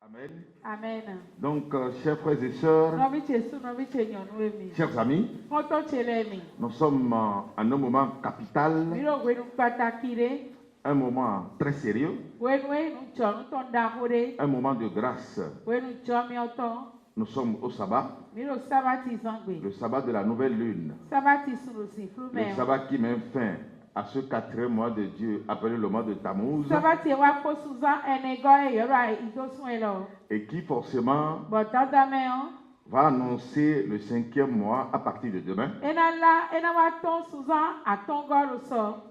Amen. Amen. Donc, chers frères et sœurs, chers amis, nous sommes en un moment capital, un moment très sérieux, un moment de grâce. Nous sommes au sabbat, le sabbat de la nouvelle lune, le sabbat qui met fin à ce 4e mois de Dieu appelé le mois de Tammuz, et qui forcément va annoncer le 5e mois à partir de demain,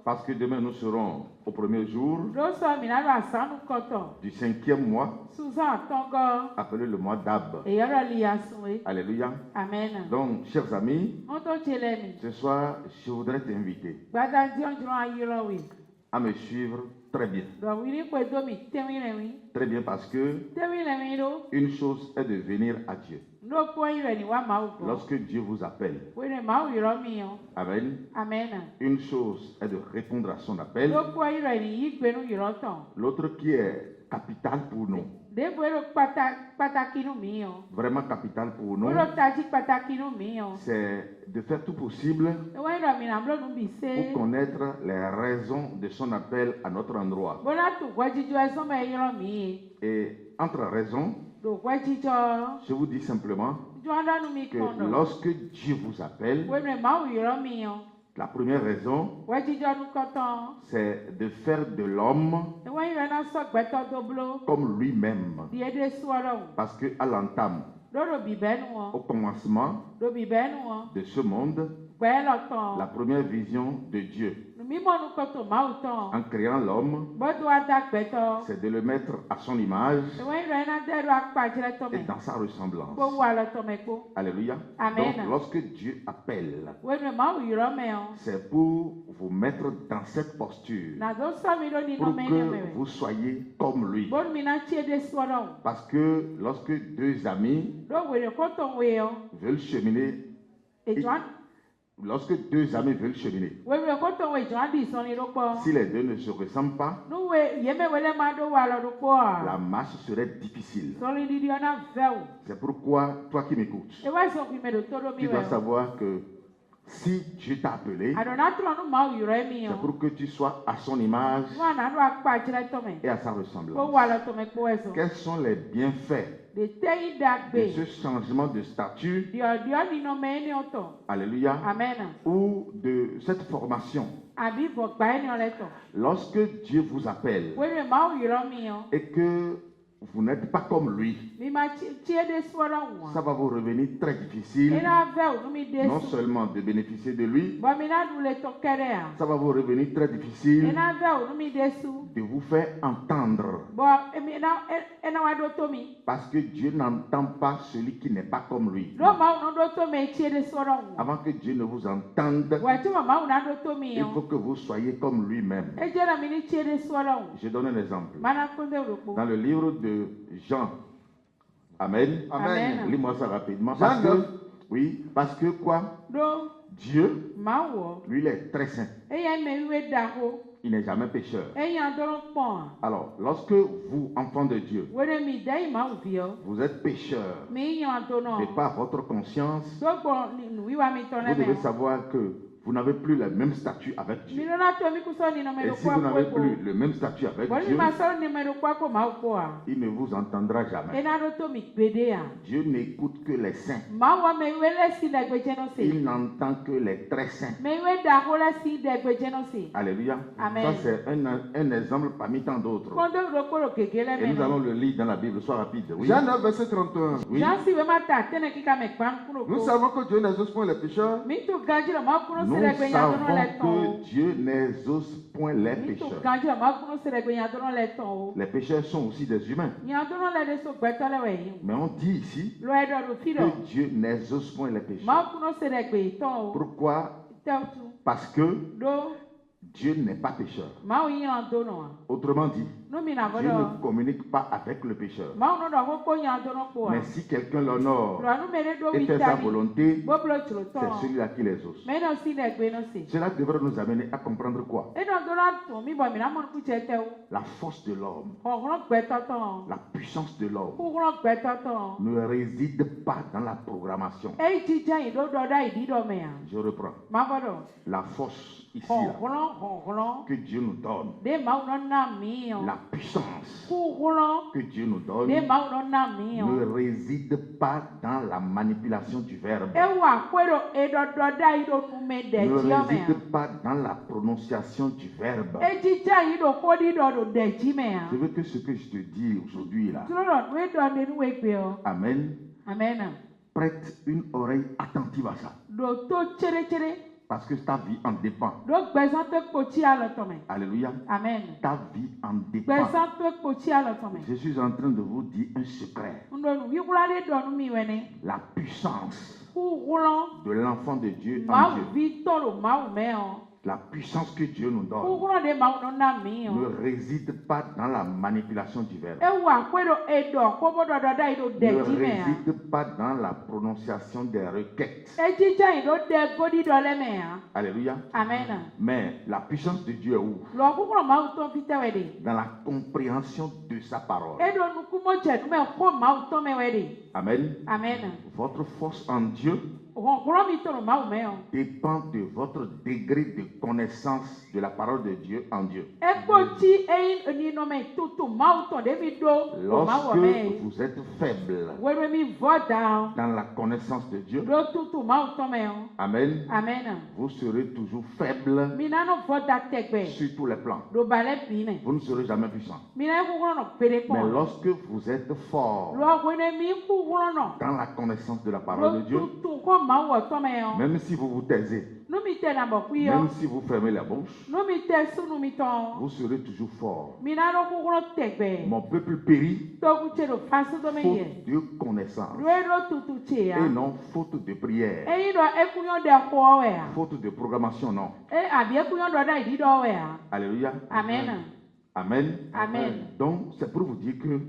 parce que demain nous serons au premier jour du 5e mois appelé le mois d'Ab. Alléluia. Amen. Donc, chers amis, ce soir, je voudrais t'inviter à me suivre très bien. Très bien, parce que une chose est de venir à Dieu. Lorsque Dieu vous appelle, Amen. Amen. Une chose est de répondre à son appel. L'autre qui est capital pour nous, vraiment capital pour nous, c'est de faire tout possible pour connaître les raisons de son appel à notre endroit. Et entre raisons, je vous dis simplement que lorsque Dieu vous appelle, la première raison, c'est de faire de l'homme comme lui-même. Parce qu'à l'entame, au commencement de ce monde, la première vision de Dieu en créant l'homme, c'est de le mettre à son image et dans sa ressemblance. Alléluia. Amen. Donc, lorsque Dieu appelle, c'est pour vous mettre dans cette posture, pour que vous soyez comme lui. Parce que lorsque deux amis veulent cheminer, lorsque deux amis veulent cheminer, si les deux ne se ressemblent pas, la marche serait difficile. C'est pourquoi, toi qui m'écoutes, tu dois savoir que si Dieu t'a appelé, c'est pour que tu sois à son image et à sa ressemblance. Quels sont les bienfaits de ce changement de statut, alléluia, Amen. ou de cette formation? Lorsque Dieu vous appelle et que vous n'êtes pas comme lui, ça va vous revenir très difficile, non seulement de bénéficier de lui, ça va vous revenir très difficile de vous faire entendre. Parce que Dieu n'entend pas celui qui n'est pas comme lui. Avant que Dieu ne vous entende, il faut que vous soyez comme lui-même. Je donne un exemple. Dans le livre de Jean, Amen. Amen. Lis-moi ça rapidement. Jean Parce que, 9. oui, parce que quoi? Dieu, lui, il est très saint. Il n'est jamais pécheur. Alors, lorsque vous, enfants de Dieu, vous êtes pécheur, et par votre conscience, vous devez savoir que vous n'avez plus le même statut avec Dieu. Et si vous n'avez plus le même statut avec Dieu, il ne vous entendra jamais. Dieu n'écoute que les saints. Il n'entend que les très saints. Alléluia. Amen. Ça, c'est un exemple parmi tant d'autres. Et nous allons le lire dans la Bible. Sois rapide. Oui. Jean 9, verset 31. Oui. Nous savons que Dieu n'exauce point les pécheurs. Nous savons que Dieu n'exauce point les pécheurs. Les pécheurs sont aussi des humains. Mais on dit ici que Dieu n'exauce point les pécheurs. Pourquoi? Parce que Dieu n'est pas pécheur. Autrement dit, Dieu ne communique pas avec le pécheur. Mais si quelqu'un l'honore et fait sa volonté, c'est celui-là qui les exauce. Cela devrait nous amener à comprendre quoi? La force de l'homme, la puissance de l'homme ne réside pas dans la programmation. Je reprends. La force ici là, que Dieu nous donne, la puissance que Dieu nous donne ne réside pas dans la manipulation du verbe, ne réside pas dans la prononciation du verbe. Je veux que ce que je te dis aujourd'hui là, Amen, prête une oreille attentive à ça. Parce que ta vie en dépend. Alléluia. Amen. Ta vie en dépend. Je suis en train de vous dire un secret. La puissance de l'enfant de Dieu en Dieu. La puissance que Dieu nous donne ne réside pas dans la manipulation du verbe. Ne réside pas dans la prononciation des requêtes. Alléluia. Amen. Mais la puissance de Dieu est où? Dans la compréhension de sa parole. Amen. Amen. Votre force en Dieu dépend de votre degré de connaissance de la parole de Dieu en Dieu. Lorsque vous êtes faible dans la connaissance de Dieu, Amen, vous serez toujours faible sur tous les plans. Vous ne serez jamais puissant. Mais lorsque vous êtes fort dans la connaissance de la parole de Dieu, même si vous vous taisez, même si vous fermez la bouche, vous serez toujours fort. Mon peuple périt faute de connaissance et non faute de prière. Faute de programmation, non. Alléluia. Amen. Amen. Amen. Donc, c'est pour vous dire que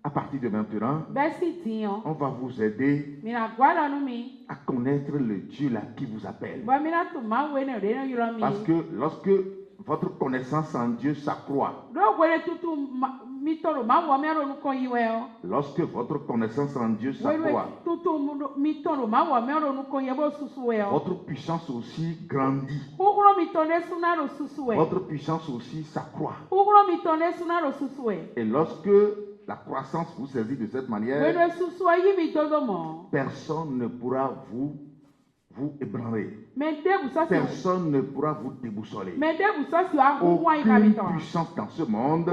à partir de maintenant, on va vous aider à connaître le Dieu là qui vous appelle. Parce que lorsque votre connaissance en Dieu s'accroît, lorsque votre connaissance en Dieu s'accroît, votre puissance aussi grandit. Votre puissance aussi s'accroît. Et lorsque la croissance vous saisit de cette manière, personne ne pourra vous ébranler. Personne ne pourra vous déboussoler. Aucune puissance dans ce monde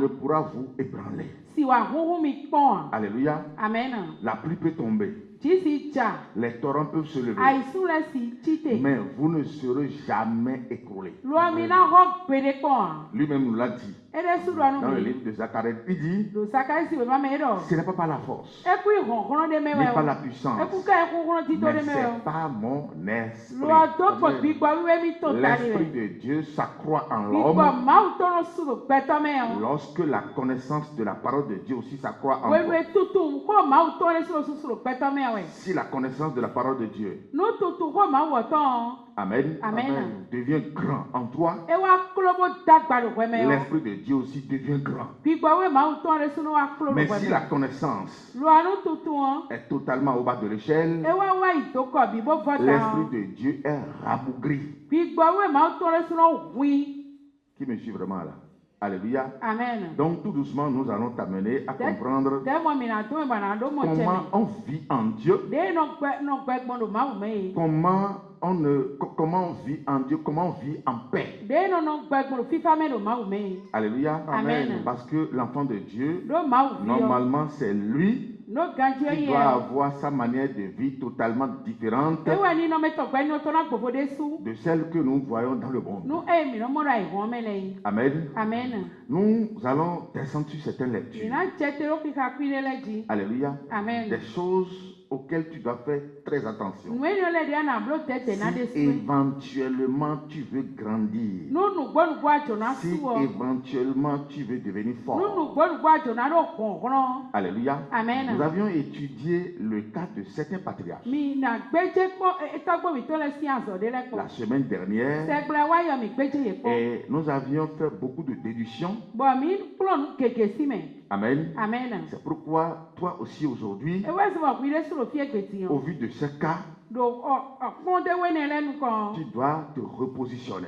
ne pourra vous ébranler. Alléluia. Amen. La pluie peut tomber. Les torrents peuvent se lever. Mais vous ne serez jamais écroulés. Lui-même nous l'a dit. Dans le livre de Zacharie, il dit, ce n'est pas par la force, ni par la puissance, mais c'est par mon esprit. L'esprit de Dieu s'accroît en l'homme lorsque la connaissance de la parole de Dieu aussi s'accroît en toi. Si la connaissance de la parole de Dieu, Amen, Amen, devient grand en toi, l'esprit de Dieu aussi devient grand. Mais si la connaissance est totalement au bas de l'échelle, l'esprit de Dieu est rabougri. Qui me suit vraiment là? Alléluia. Amen. Donc tout doucement, nous allons t'amener à comprendre comment on vit en Dieu, comment on vit en Dieu, comment on vit en paix. Alléluia. Amen. Parce que l'enfant de Dieu, normalement, c'est lui qui doit avoir sa manière de vie totalement différente de celle que nous voyons dans le monde. Amen. Amen. Nous allons descendre sur certaines lectures. Alléluia. Amen. Des choses auxquelles tu dois faire très attention. Si éventuellement tu veux grandir, si éventuellement tu veux devenir fort. Alléluia. Amen. Nous avions étudié le cas de certains patriarches. La semaine dernière, et nous avions fait beaucoup de déductions. Amen. Amen. C'est pourquoi toi aussi aujourd'hui, au vu de ce cas, tu dois te repositionner.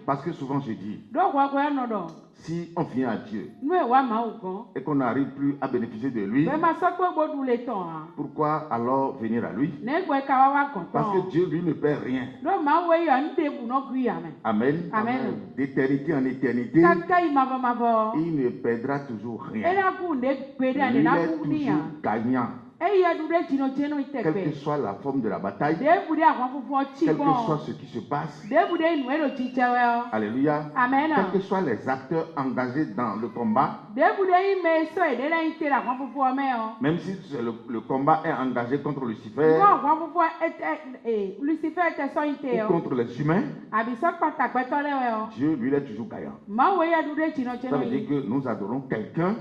Parce que souvent je dis, si on vient à Dieu et qu'on n'arrive plus à bénéficier de lui, pourquoi alors venir à lui? Parce que Dieu lui ne perd rien. Amen. Amen. D'éternité en éternité, il ne perdra toujours rien. Il est toujours gagnant. Quelle que soit la forme de la bataille, quel que soit ce qui se passe, alléluia, Amen. quels que soient les acteurs engagés dans le combat, même si le combat est engagé contre Lucifer ou contre les humains, Dieu lui est toujours gagnant. Ça veut dire que nous adorons quelqu'un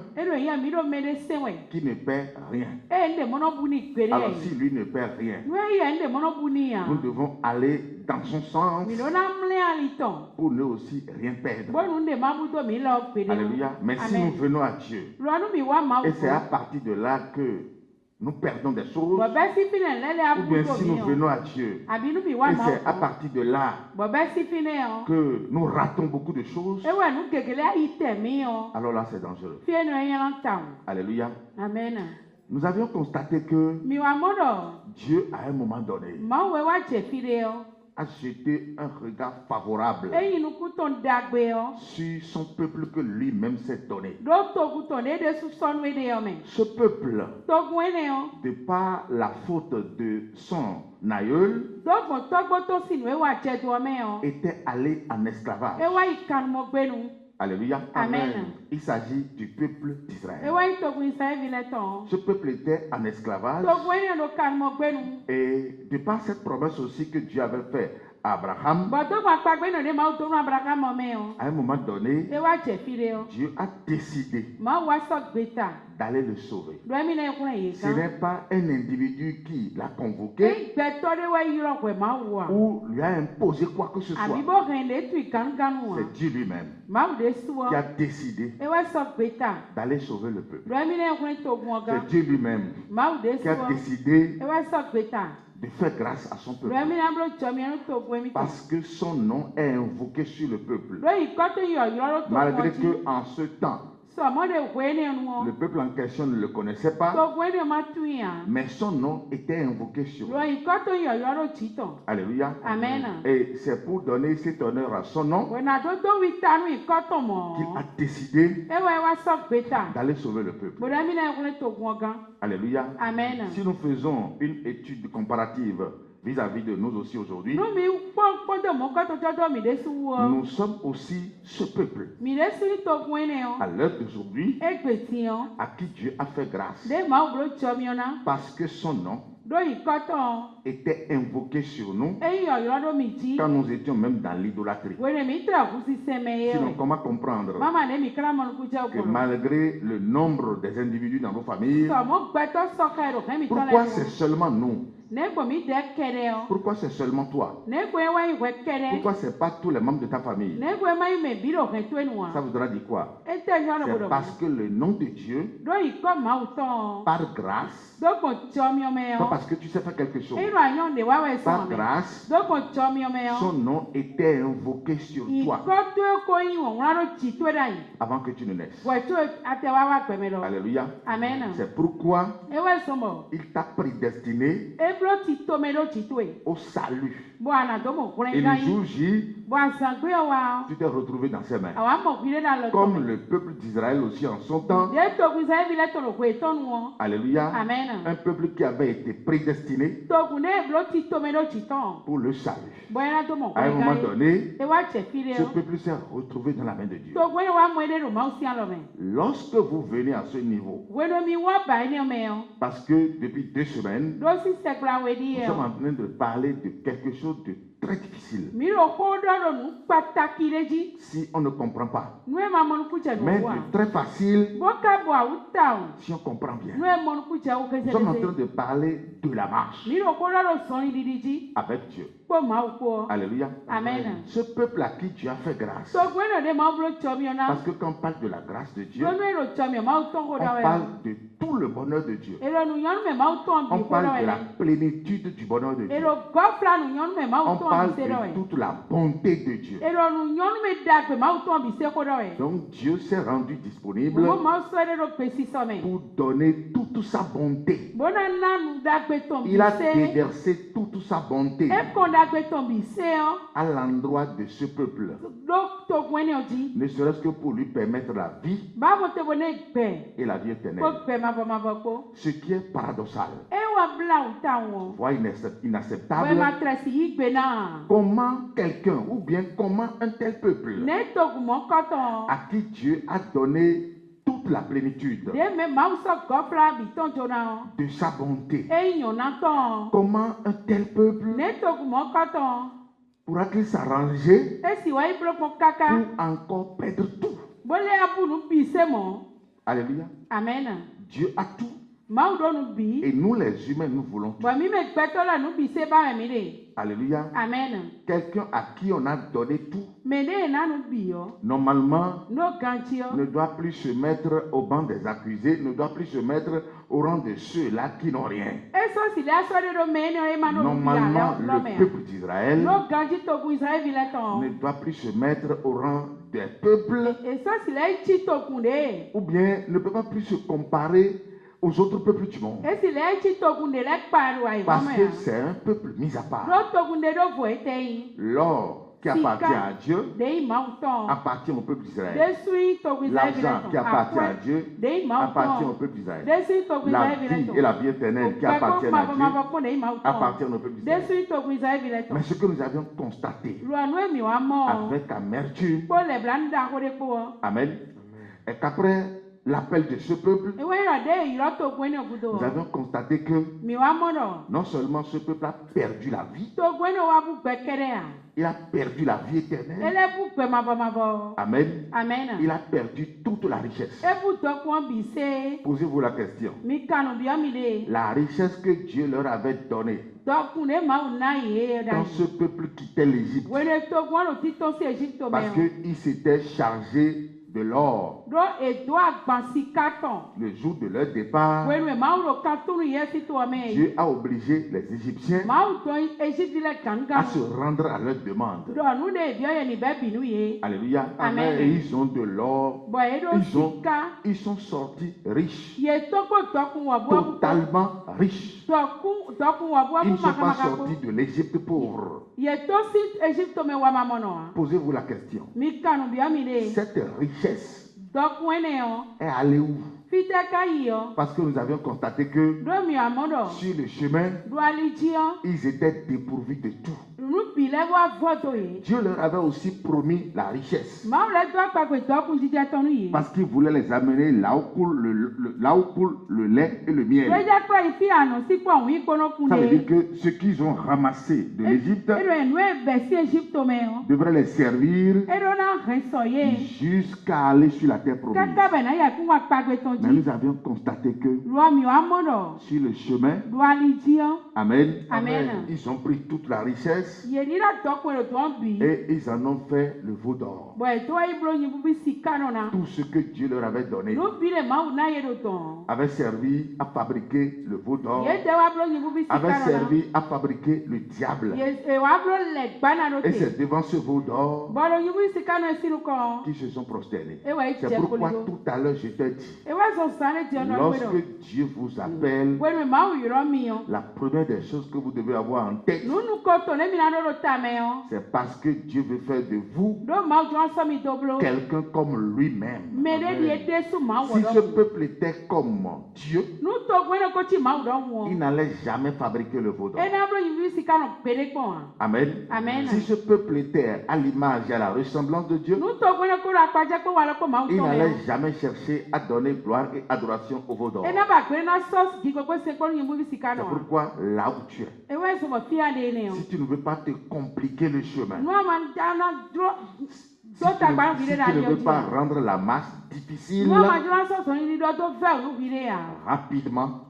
qui ne perd rien. Alors si lui ne perd rien, nous devons aller dans son sens pour nous aussi rien perdre. Alléluia. Mais si nous venons à Dieu, et c'est à partir de là que nous perdons des choses, ou bien si nous venons à Dieu, et c'est à partir de là que nous ratons beaucoup de choses, alors là c'est dangereux. Alléluia. Amen. Nous avions constaté que Dieu, à un moment donné, a jeté un regard favorable sur son peuple que lui-même s'est donné. Ce peuple, de par la faute de son aïeul, était allé en esclavage. Alléluia. Amen. Il s'agit du peuple d'Israël. Ce peuple était en esclavage. Et de par cette promesse aussi que Dieu avait faite à Abraham, à un moment donné, Dieu a décidé d'aller le sauver. Ce n'est pas un individu qui l'a convoqué ou lui a imposé quoi que ce soit. C'est Dieu lui-même qui a décidé d'aller sauver le peuple. C'est Dieu lui-même qui a décidé de faire grâce à son peuple. Parce que son nom est invoqué sur le peuple. Malgré que en ce temps, le peuple en question ne le connaissait pas, mais son nom était invoqué sur lui. Alléluia. Amen. Et c'est pour donner cet honneur à son nom qu'il a décidé d'aller sauver le peuple. Alléluia. Amen. Si nous faisons une étude comparative vis-à-vis de nous aussi aujourd'hui, nous sommes aussi ce peuple à l'heure d'aujourd'hui à qui Dieu a fait grâce parce que son nom était invoqué sur nous quand nous étions même dans l'idolâtrie. Sinon, comment comprendre que malgré le nombre des individus dans vos familles, pourquoi c'est seulement nous? Pourquoi c'est seulement toi? Pourquoi c'est pas tous les membres de ta famille? Ça voudra dire quoi? C'est parce que le nom de Dieu, par grâce, pas parce que tu sais faire quelque chose, par grâce, son nom était invoqué sur toi avant que tu ne naisses. Alléluia. Amen. C'est pourquoi il t'a prédestiné au salut. Et le jour J, tu t'es retrouvé dans ses mains. Comme le peuple d'Israël aussi en son temps. Alléluia. Amen. Un peuple qui avait été prédestiné pour le salut. À un moment donné, ce peuple s'est retrouvé dans la main de Dieu. Lorsque vous venez à ce niveau, parce que depuis 2 semaines, nous sommes en train de parler de quelque chose de très difficile. Si on ne comprend pas. Mais de très facile si on comprend bien. Nous sommes en train de parler de la marche avec Dieu. Alléluia. Amen. Ce peuple à qui Dieu a fait grâce. Parce que quand on parle de la grâce de Dieu, on parle de tout le bonheur de Dieu. On parle de la plénitude du bonheur de Dieu. On parle de toute la bonté de Dieu. Donc Dieu s'est rendu disponible pour donner toute sa bonté. Il a déversé toute sa bonté à l'endroit de ce peuple. Ne serait-ce que pour lui permettre la vie et la vie éternelle. Ce qui est paradoxal, voire inacceptable. Comment quelqu'un ou bien comment un tel peuple à qui Dieu a donné toute la plénitude de sa bonté, comment un tel peuple pourra-t-il s'arranger pour encore perdre tout? Alléluia. Amen. Dieu a tout. Et nous les humains, nous voulons tout. Alléluia. Amen. Quelqu'un à qui on a donné tout, normalement, ne doit plus se mettre au banc des accusés, ne doit plus se mettre au rang de ceux-là qui n'ont rien. Normalement, le peuple d'Israël ne doit plus se mettre au rang des peuples, ou bien ne peut pas plus se comparer aux autres peuples du monde. Parce que c'est un peuple mis à part. L'or qui appartient à Dieu appartient au peuple d'Israël. L'argent qui appartient à Dieu appartient au peuple d'Israël. La vie et la vie éternelle qui appartiennent à Dieu appartiennent au peuple d'Israël. Mais ce que nous avions constaté avec amertume, amen, est qu'après l'appel de ce peuple, nous avons constaté que non seulement ce peuple a perdu la vie, il a perdu la vie éternelle. Amen. Amen. Il a perdu toute la richesse. Posez-vous la question. La richesse que Dieu leur avait donnée quand ce peuple quittait l'Égypte, parce qu'il s'était chargé de l'or. Le jour de leur départ, Dieu a obligé les Égyptiens à se rendre à leur demande. Alléluia. Amen. Et ils ont de l'or. Ils sont sortis riches. Totalement riches. Ils ne sont pas sortis de l'Égypte pauvre. Posez-vous la question. Cette richesse est allée où? Parce que nous avions constaté que sur le chemin, ils étaient dépourvus de tout. Dieu leur avait aussi promis la richesse. Parce qu'il voulait les amener là où coule le lait et le miel. Ça veut dire que ce qu'ils ont ramassé de l'Égypte devrait les servir jusqu'à aller sur la terre promise. Mais nous avions constaté que sur le chemin, amen, Amen. Ils ont pris toute la richesse et ils en ont fait le veau d'or. Tout ce que Dieu leur avait donné avait servi à fabriquer le veau d'or, avait servi à fabriquer le diable. Et c'est devant ce veau d'or qu'ils se sont prosternés. C'est pourquoi tout à l'heure je t'ai dit, lorsque Dieu vous appelle, la première des choses que vous devez avoir en tête, c'est parce que Dieu veut faire de vous quelqu'un comme lui-même. Si ce peuple était comme Dieu, il n'allait jamais fabriquer le veau d'or. Amen. Si ce peuple était à l'image et à la ressemblance de Dieu, il n'allait jamais chercher à donner gloire et adoration au veau d'or. C'est pourquoi là où tu es, si tu ne veux pas te compliquer le chemin, si tu ne veux pas rendre la marche difficile, rapidement,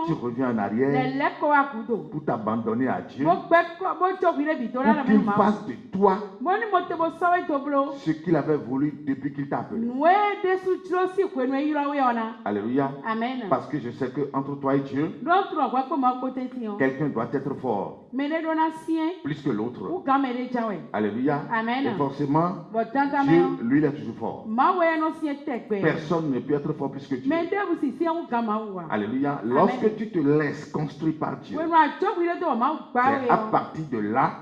tu reviens en arrière pour t'abandonner à Dieu, pour qu'il fasse de toi ce qu'il avait voulu depuis qu'il t'a appelé. Alléluia. Amen. Parce que je sais qu'entre toi et Dieu, quelqu'un doit être fort, plus que l'autre. Alléluia. Amen. Et forcément, Dieu, lui, il est toujours fort. Personne ne peut être fort plus que Dieu. Alléluia. Lorsque tu te laisses construire par Dieu, c'est à partir de là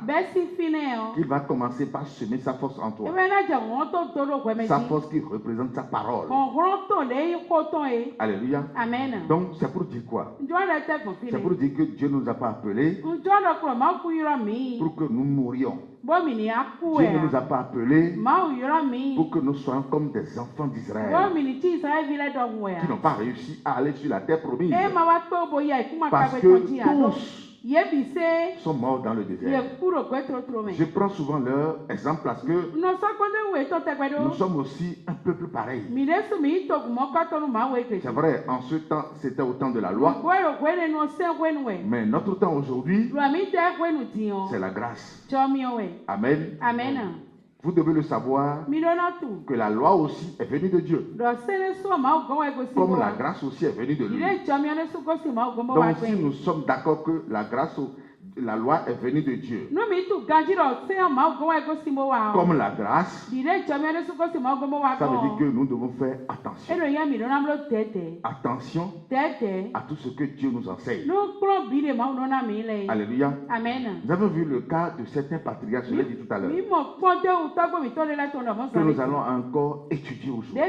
qu'il va commencer par semer sa force en toi. Sa force qui représente sa parole. Alléluia. Amen. Donc, c'est pour dire quoi? C'est pour dire que Dieu ne nous a pas appelés pour que nous mourions. Dieu ne nous a pas appelés pour que nous soyons comme des enfants d'Israël qui n'ont pas réussi à aller sur la terre promise. Parce que tous sont morts dans le désert. Je prends souvent leur exemple parce que nous sommes aussi un peuple pareil. C'est vrai, en ce temps, c'était au temps de la loi. Mais notre temps aujourd'hui, c'est la grâce. Amen. Amen. Vous devez le savoir que la loi aussi est venue de Dieu. Comme la grâce aussi est venue de lui. Donc si nous sommes d'accord que la loi est venue de Dieu, comme la grâce, ça veut dire que nous devons faire attention. Attention à tout ce que Dieu nous enseigne. Alléluia. Amen. Nous avons vu le cas de certains patriarches, je l'ai dit tout à l'heure, que nous allons encore étudier aujourd'hui.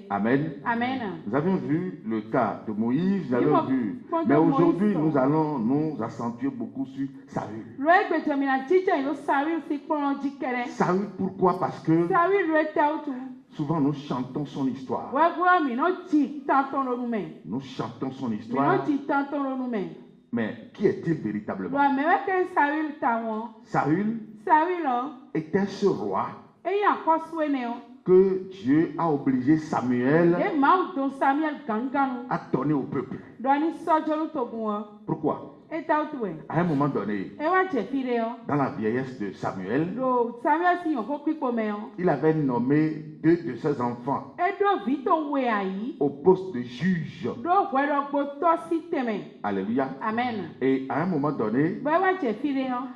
Amen. Amen. Nous avons vu le cas de Moïse, nous avons vu. Mais aujourd'hui, nous allons nous accentuer beaucoup sur Saül. Saül, pourquoi? Parce que souvent nous chantons son histoire. Nous chantons son histoire. Mais qui est-il véritablement? Saül était ce roi que Dieu a obligé Samuel à donner au peuple. Pourquoi? À un moment donné, dans la vieillesse de Samuel, il avait nommé 2 de ses enfants au poste de juge. Alléluia. Amen. Et à un moment donné,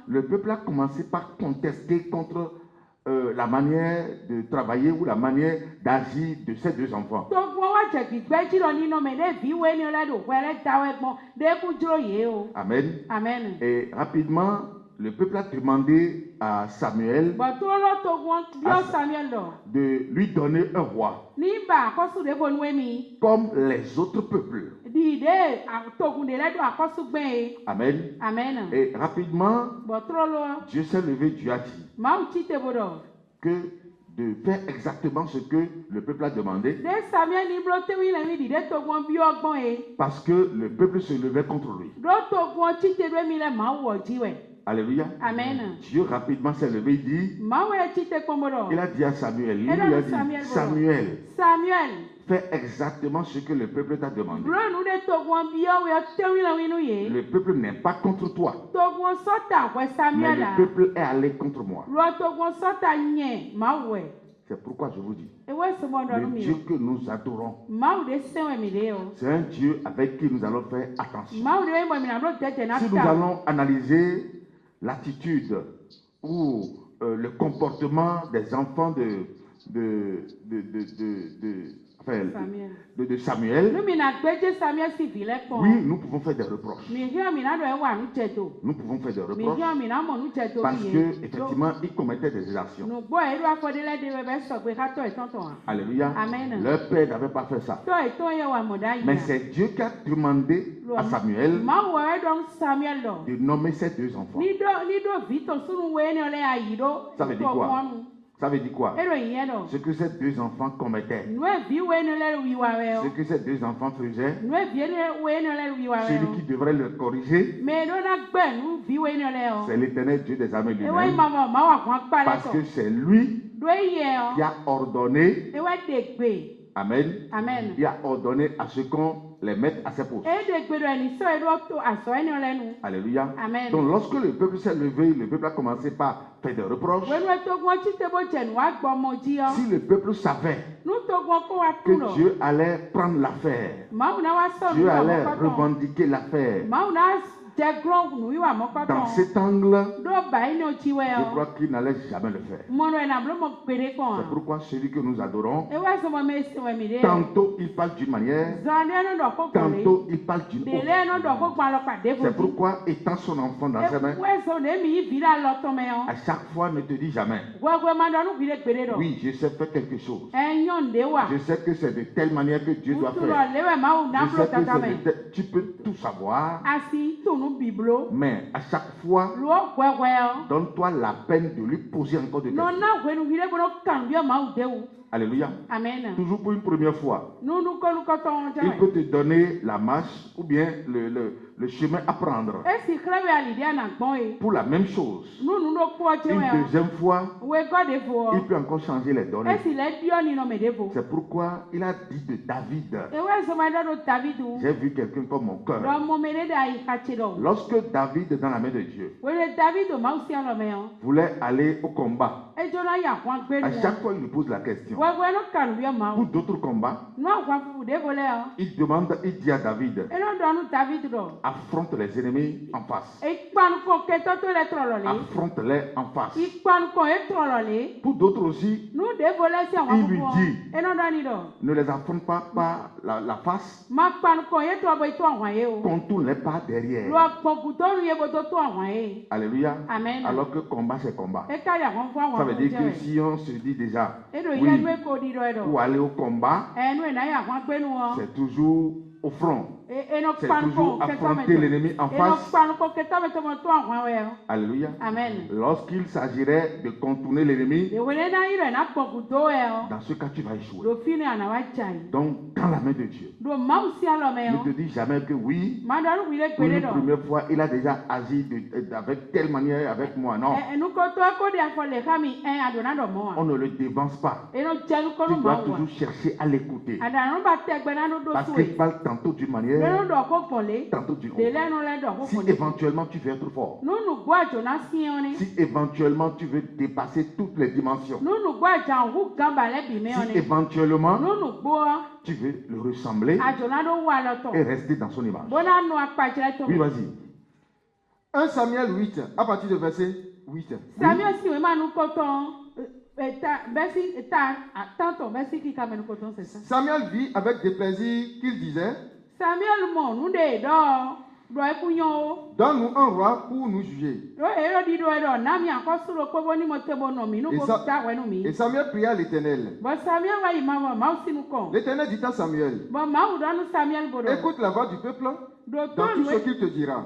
le peuple a commencé par contester contre la manière de travailler ou la manière d'agir de ces 2 enfants. Amen. Amen. Et rapidement, le peuple a demandé à Samuel de lui donner un roi comme les autres peuples. Amen. Amen. Et rapidement, Dieu s'est levé, Dieu a dit que de faire exactement ce que le peuple a demandé, parce que le peuple se levait contre lui. Alléluia. Amen. Dieu rapidement s'est levé, il dit, il a dit à Samuel, il lui a dit, Samuel, fais exactement ce que le peuple t'a demandé. Le peuple n'est pas contre toi, mais le peuple est allé contre moi. C'est pourquoi je vous dis, le Dieu que nous adorons, c'est un Dieu avec qui nous allons faire attention. Si nous allons analyser l'attitude ou le comportement des enfants de Samuel, oui, nous pouvons faire des reproches. Nous pouvons faire des reproches parce que effectivement, il commettait des exactions. Alléluia. Leur père n'avait pas fait ça. Mais c'est Dieu qui a demandé à Samuel de nommer ses deux enfants. Ça veut dire quoi? Ça veut dire quoi? Ce que ces deux enfants commettaient, ce que ces deux enfants faisaient, celui qui devrait le corriger, c'est l'Éternel Dieu des armées lui-même, parce que c'est lui qui a ordonné, amen, il a ordonné à ce qu'on les mette à ses postes. Alléluia. Amen. Donc lorsque le peuple s'est levé, le peuple a commencé par faire des reproches. Si le peuple savait que Dieu allait prendre l'affaire, Dieu allait revendiquer l'affaire, dans cet angle, je crois qu'il n'allait jamais le faire. C'est pourquoi celui que nous adorons, tantôt il parle d'une manière, tantôt il parle d'une autre. C'est pourquoi, étant son enfant dans ses mains, à chaque fois ne te dis jamais, oui, je sais faire quelque chose. Je sais que c'est de telle manière que Dieu doit faire. Je sais que tu peux tout savoir. Mais à chaque fois, donne-toi la peine de lui poser encore des questions. Alléluia. Amen. Toujours pour une première fois. Il peut te donner la marche ou bien le chemin à prendre. Pour la même chose. Une deuxième fois, il peut encore changer les données. C'est pourquoi il a dit de David. J'ai vu quelqu'un comme mon cœur. Lorsque David, dans la main de Dieu, voulait aller au combat, à chaque fois il lui pose la question. Pour d'autres combats, il demande, il dit à David, affronte les ennemis en face. Affronte-les en face. Pour d'autres aussi, il lui dit, ne les affronte pas par la face, contourne-les pas derrière. Alléluia. Amen. Alors que combat, c'est combat. Ça veut dire que si on se dit déjà, oui, pour aller au combat, c'est toujours au front. C'est toujours affronter l'ennemi en face. Alléluia. Amen. Lorsqu'il s'agirait de contourner l'ennemi, dans ce cas, tu vas échouer. Donc, dans la main de Dieu, ne te dis jamais que oui, pour une première fois, il a déjà agi avec telle manière avec moi. Non. On ne le dévance pas. Tu dois toujours chercher à l'écouter. Parce qu'il parle tantôt d'une manière, tantôt d'une autre. Si éventuellement tu veux être fort, si éventuellement tu veux dépasser toutes les dimensions, si éventuellement tu veux le ressembler et rester dans son image. Oui, vas-y. 1 Samuel 8, à partir de verset 8. Samuel vit avec des plaisirs qu'il disait, donne-nous un roi pour nous juger. Et Samuel pria à l'Éternel. L'Éternel dit à Samuel, écoute la voix du peuple dans tout ce qu'il te dira.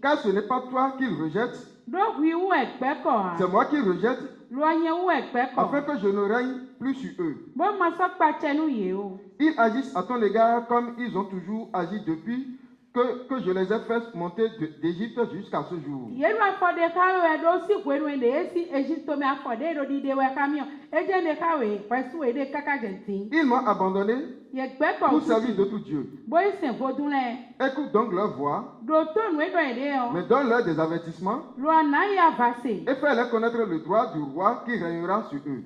Car ce n'est pas toi qu'il rejette, c'est moi qui rejette, afin que je ne règne plus sur eux. Ils agissent à ton égard comme ils ont toujours agi depuis que je les ai fait monter d'Égypte jusqu'à ce jour. Ils m'ont abandonné pour servir d'autres dieux. Écoute donc leur voix, mais donne-leur des avertissements et fais-leur connaître le droit du roi qui régnera sur eux.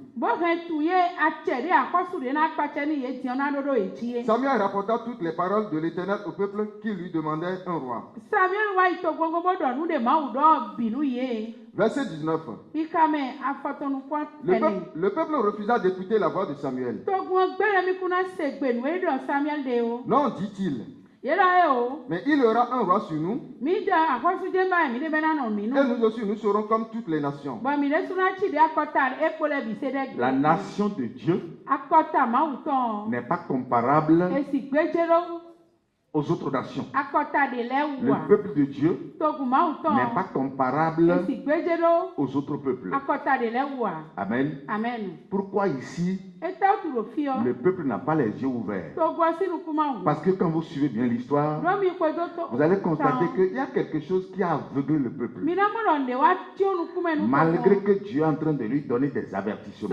Samuel rapporta toutes les paroles de l'Éternel au peuple qui lui demandait un roi. Verset 19. Le peuple refusa d'écouter la voix de Samuel. Non, dit-il. Mais il y aura un roi sur nous. Et nous aussi, nous serons comme toutes les nations. La nation de Dieu n'est pas comparable aux autres nations. Le peuple de Dieu n'est pas comparable aux autres peuples. Amen. Pourquoi ici le peuple n'a pas les yeux ouverts? Parce que quand vous suivez bien l'histoire, vous allez constater qu'il y a quelque chose qui a aveuglé le peuple. Malgré que Dieu est en train de lui donner des avertissements,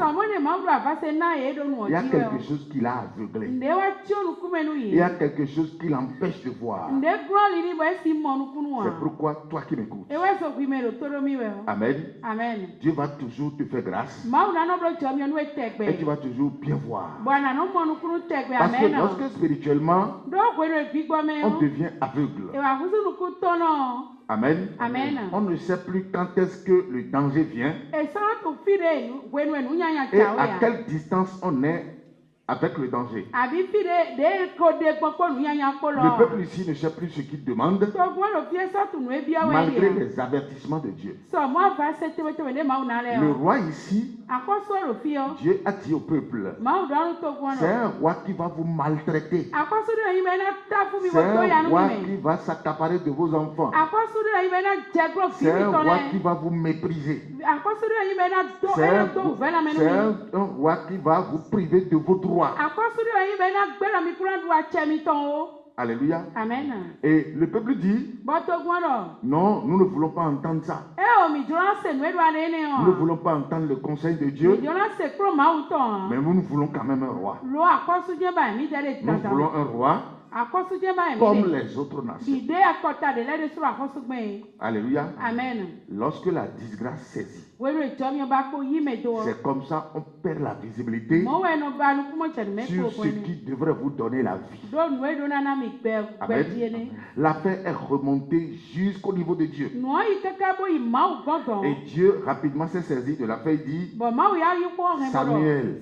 il y a quelque chose qui l'a aveuglé. Il y a quelque chose qui l'empêche de voir. C'est pourquoi toi qui m'écoutes, Amen. Dieu va toujours te faire grâce. Et tu vas toujours bien voir. Parce que lorsque spirituellement on devient aveugle, Amen. On ne sait plus quand est-ce que le danger vient et à quelle distance on est avec le danger. Le peuple ici ne sait plus ce qu'il demande malgré les avertissements de Dieu. Le roi ici, Dieu a dit au peuple, c'est un roi qui va vous maltraiter. C'est un roi qui va s'accaparer de vos enfants. C'est un roi qui va vous mépriser. C'est un roi qui va vous priver de vos droits. Alléluia. Amen. Et le peuple dit, non, nous ne voulons pas entendre ça. Nous ne voulons pas entendre le conseil de Dieu. Mais nous voulons quand même un roi. Nous voulons un roi comme les autres nations. Alléluia. Amen. Lorsque la disgrâce saisit, c'est comme ça on perd la visibilité sur ce qui devrait vous donner la vie. Amen. L'affaire est remontée jusqu'au niveau de Dieu. Et Dieu rapidement s'est saisi de l'affaire et dit, Samuel,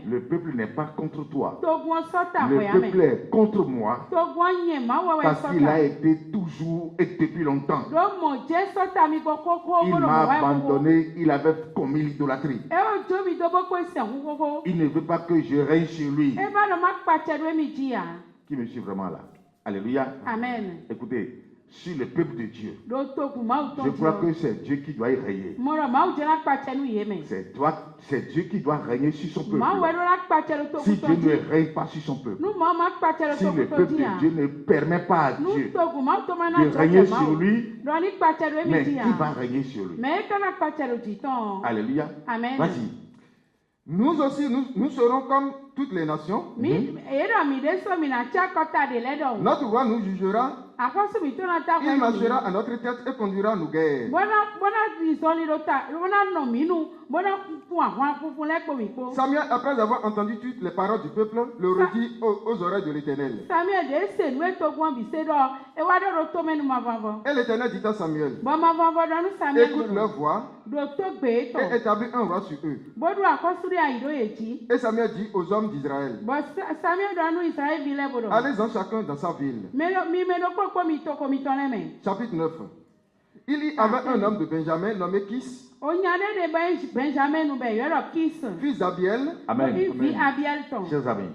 le peuple n'est pas contre toi. Le peuple est contre moi parce qu'il a été toujours et depuis longtemps. Il m'a abandonné. Il avait commis l'idolâtrie. Il ne veut pas que je règne sur lui. Qui me suit vraiment là? Alléluia. Amen. Écoutez, sur le peuple de Dieu, je crois que c'est Dieu qui doit y régner. C'est Dieu qui doit régner sur son peuple. Si Dieu ne règne pas sur son peuple, si le peuple de Dieu ne permet pas à Dieu de régner sur lui, mais qui va régner sur lui? Alléluia. Amen. Vas-y. Nous aussi, nous serons comme toutes les nations. Notre roi nous jugera. Il marchera à notre tête et conduira nos guerres. Samuel, après avoir entendu toutes les paroles du peuple, le redit aux oreilles de l'Éternel. Et l'Éternel dit à Samuel, écoute leur voix et établis un roi sur eux. Et Samuel dit aux hommes d'Israël, allez-en chacun dans sa ville. Chapitre 9. Il y avait un homme de Benjamin nommé Kis, fils d'Abiel. Amen. Chers amis,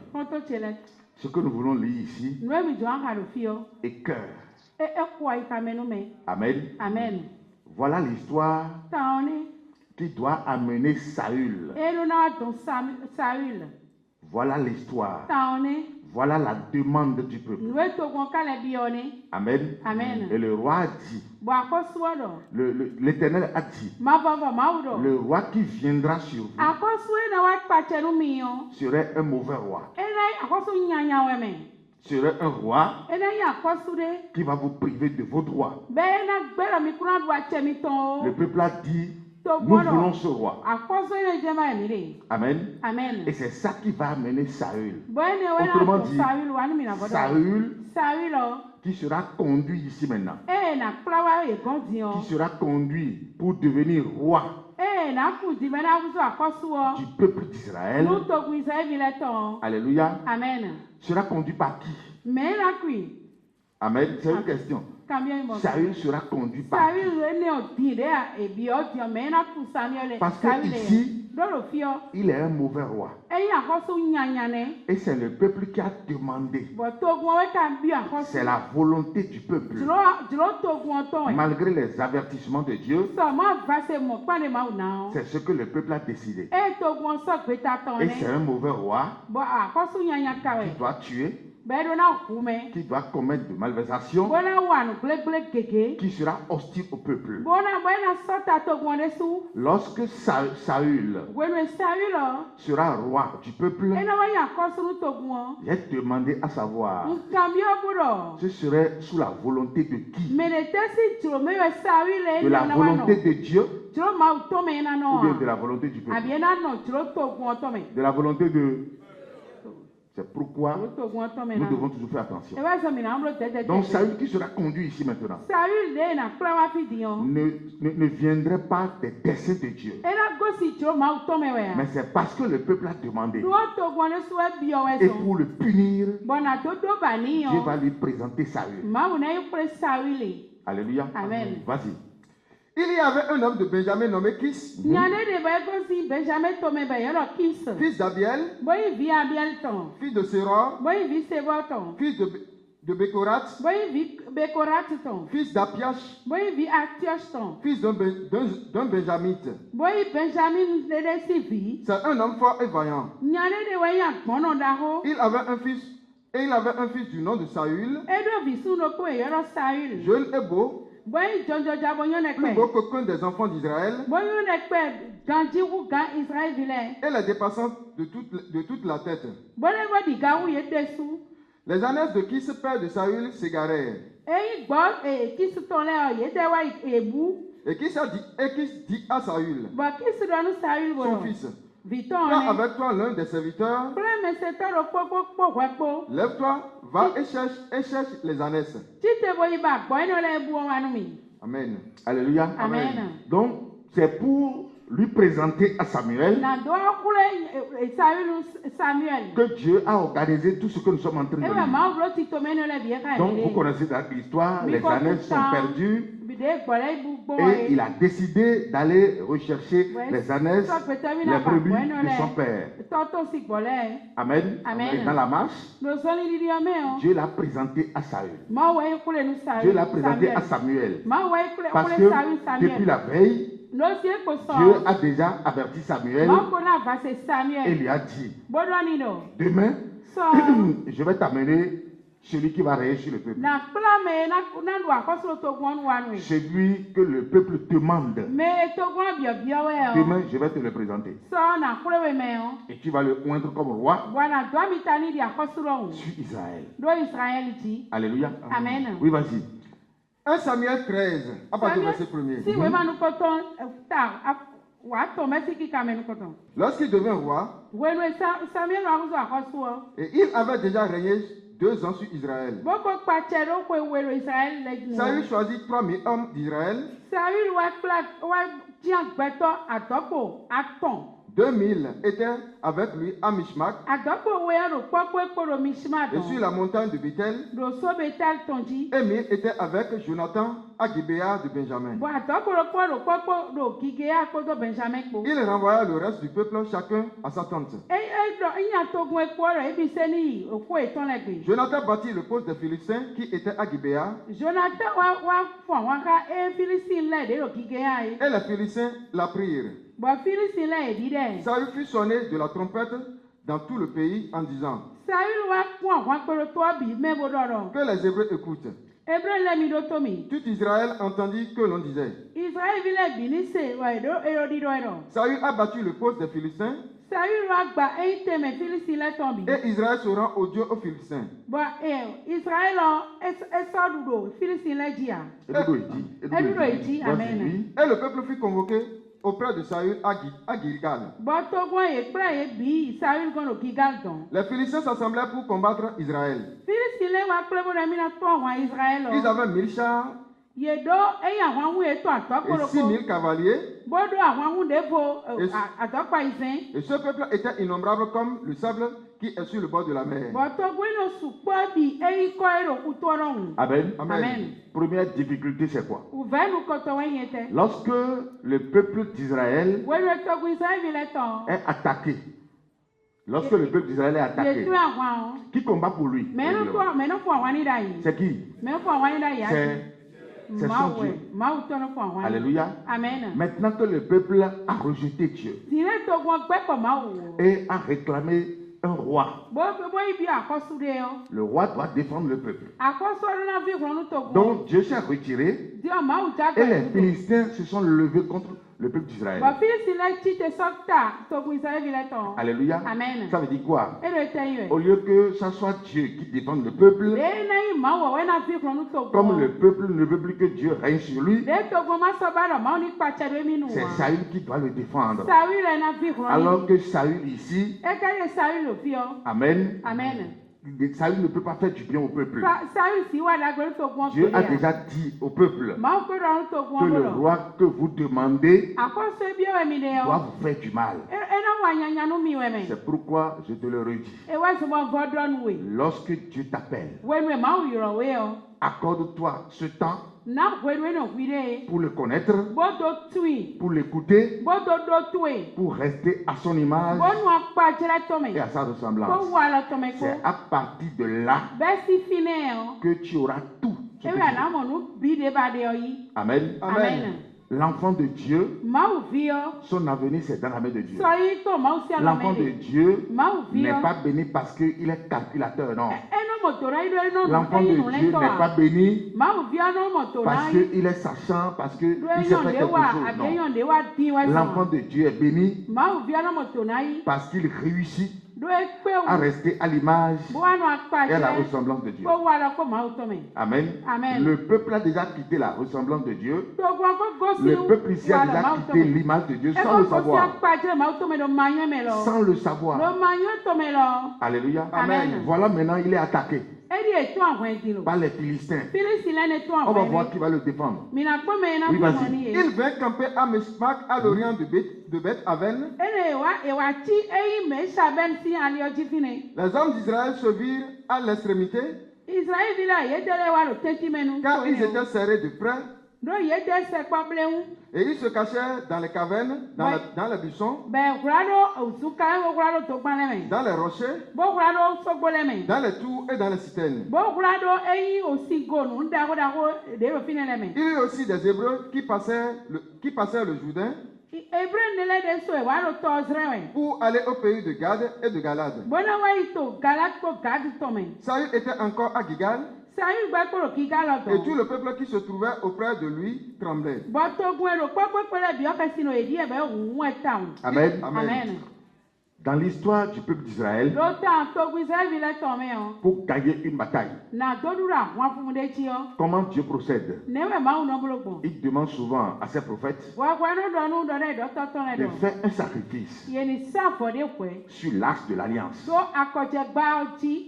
ce que nous voulons lire ici est cœur. Amen. Voilà l'histoire qui doit amener Saül. Voilà l'histoire. Voilà la demande du peuple. Amen. Et le roi a dit, l'Éternel a dit, le roi qui viendra sur vous serait un mauvais roi. Serait un roi qui va vous priver de vos droits. Le peuple a dit, nous voulons ce roi. Amen. Et c'est ça qui va amener Saül. Autrement dit, Saül qui sera conduit ici maintenant, qui sera conduit pour devenir roi du peuple d'Israël. Alléluia. Amen. Sera conduit par qui? Amen. C'est une question. Saül sera conduit par qui? Parce que ici, il est un mauvais roi. Et c'est le peuple qui a demandé. C'est la volonté du peuple. Malgré les avertissements de Dieu, c'est ce que le peuple a décidé. Et c'est un mauvais roi qui doit tuer, qui doit commettre de malversations, qui sera hostile au peuple. Lorsque Saül sera roi du peuple, j'ai demandé à savoir, ce serait sous la volonté de qui? De la volonté de Dieu ou bien de la volonté du peuple? De la volonté de... C'est pourquoi nous devons toujours faire attention. Donc Saül qui sera conduit ici maintenant ne viendrait pas des desseins de Dieu. Mais c'est parce que le peuple a demandé. Et pour le punir, Dieu va lui présenter Saül. Alléluia. Amen. Vas-y. Il y avait un homme de Benjamin nommé Kis, fils d'Abiel, fils de Séror, fils de Bécorat, fils d'Apiach, fils d'un Benjamite. C'est un homme fort et vaillant. Il avait un fils du nom de Saül, jeune et beau, plus beau qu'aucun des enfants d'Israël, et les dépassant de toute la tête. Les ânes de Kis, père de Saül, s'égarèrent. Et Kis dit à Saül, son fils, prends avec toi l'un des serviteurs, lève-toi, va et cherche les ânesses. Amen. Alléluia. Amen. Donc, c'est pour lui présenter à Samuel que Dieu a organisé tout ce que nous sommes en train de lire. Donc, vous connaissez l'histoire, les ânesses sont perdues. Et il a décidé d'aller rechercher les ânesses, les brebis de son père. Amen. Amen. Et dans la marche, Dieu l'a présenté à Saül. Dieu l'a présenté à Samuel. Parce que depuis la veille, Dieu a déjà averti Samuel et lui a dit, demain, je vais t'amener celui qui va régner sur le peuple. Celui que le peuple demande. Demain, je vais te le présenter. Et tu vas le oindre comme roi sur Israël. Alléluia. Amen. Oui, vas-y. 1 Samuel 13, à partir du verset 1er. Lorsqu'il devint roi, et il avait déjà régné 2 ans sur Israël, Saül choisit 3000 hommes d'Israël. 2000 étaient avec lui à Mishmak, et sur la montagne de Bethel, et 1000 étaient avec Jonathan à Gibéa de Benjamin. Il renvoya le reste du peuple, chacun à sa tente. Jonathan bâtit le poste des Philistins qui était à Gibéa, et les Philistins la prirent. Saül fut sonné de la trompette dans tout le pays en disant, que les Hébreux écoutent. Tout Israël entendit que l'on disait, Saül a battu le poste des Philistins, et Israël se rend odieux aux Philistins. Et le peuple fut convoqué auprès de Saül à Gilgal. Les Philistins s'assemblaient pour combattre Israël. Ils avaient 1000 chars et 6000 cavaliers. Et ce peuple était innombrable comme le sable qui est sur le bord de la mer. Amen. Amen. Première difficulté, c'est quoi? Lorsque le peuple d'Israël est attaqué, lorsque le peuple d'Israël est attaqué, qui combat pour lui? C'est qui? C'est son Dieu. Alléluia. Amen. Maintenant que le peuple a rejeté Dieu et a réclamé un roi, le roi doit défendre le peuple. Donc Dieu s'est retiré et les Philistins se sont levés contre le peuple d'Israël. Alléluia. Amen. Ça veut dire quoi? Au lieu que ce soit Dieu qui défende le peuple, comme le peuple ne veut plus que Dieu règne sur lui, c'est Saül qui doit le défendre. Alors que Saül ici, Amen. Amen. Saül ne peut pas faire du bien au peuple. Dieu a déjà dit au peuple que le roi que vous demandez doit vous faire du mal. C'est pourquoi je te le redis. Lorsque Dieu t'appelle, accorde-toi ce temps pour le connaître, pour l'écouter, pour rester à son image et à sa ressemblance. C'est à partir de là que tu auras tout. Amen. Amen. L'enfant de Dieu, son avenir c'est dans la main de Dieu. L'enfant de Dieu n'est pas béni parce qu'il est calculateur, non. L'enfant de Dieu n'est pas béni parce qu'il est sachant, parce qu'il sait faire quelque chose, non. L'enfant de Dieu est béni parce qu'il réussit à rester à l'image et à la ressemblance de Dieu. Amen. Amen. Le peuple a déjà quitté la ressemblance de Dieu. Le peuple ici a déjà quitté l'image de Dieu sans le savoir. Sans le savoir. Alléluia. Amen. Voilà, maintenant il est attaqué par les Philistins. On va voir qui va le défendre. Oui, vas-y. Il vint camper à Meshmac à l'orient de Beth-Aven. Les hommes d'Israël se virent à l'extrémité car ils étaient serrés de près. Et ils se cachèrent dans les cavernes, dans les buissons, dans les rochers, dans les tours et dans les citernes. Il y eut aussi des Hébreux qui passèrent le Jourdain pour aller au pays de Gad et de Galade. Saül était encore à Gilgal. Et tout le peuple qui se trouvait auprès de lui tremblait. Amen. Amen. Dans l'histoire du peuple d'Israël, pour gagner une bataille, comment Dieu procède? Il demande souvent à ses prophètes de faire un sacrifice sur l'arche de l'alliance.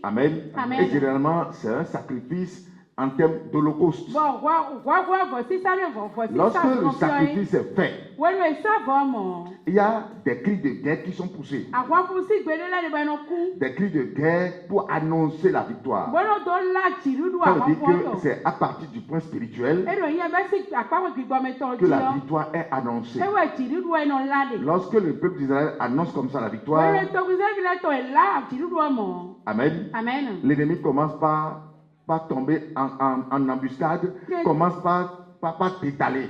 Amen. Amen. Et généralement, c'est un sacrifice en termes d'holocauste. Lorsque le sacrifice est fait, il y a des cris de guerre qui sont poussés. Des cris de guerre pour annoncer la victoire. Ça veut dire que c'est à partir du point spirituel que la victoire est annoncée. Lorsque le peuple d'Israël annonce comme ça la victoire, Amen. L'ennemi commence par tomber en embuscade, commence par t'étaler.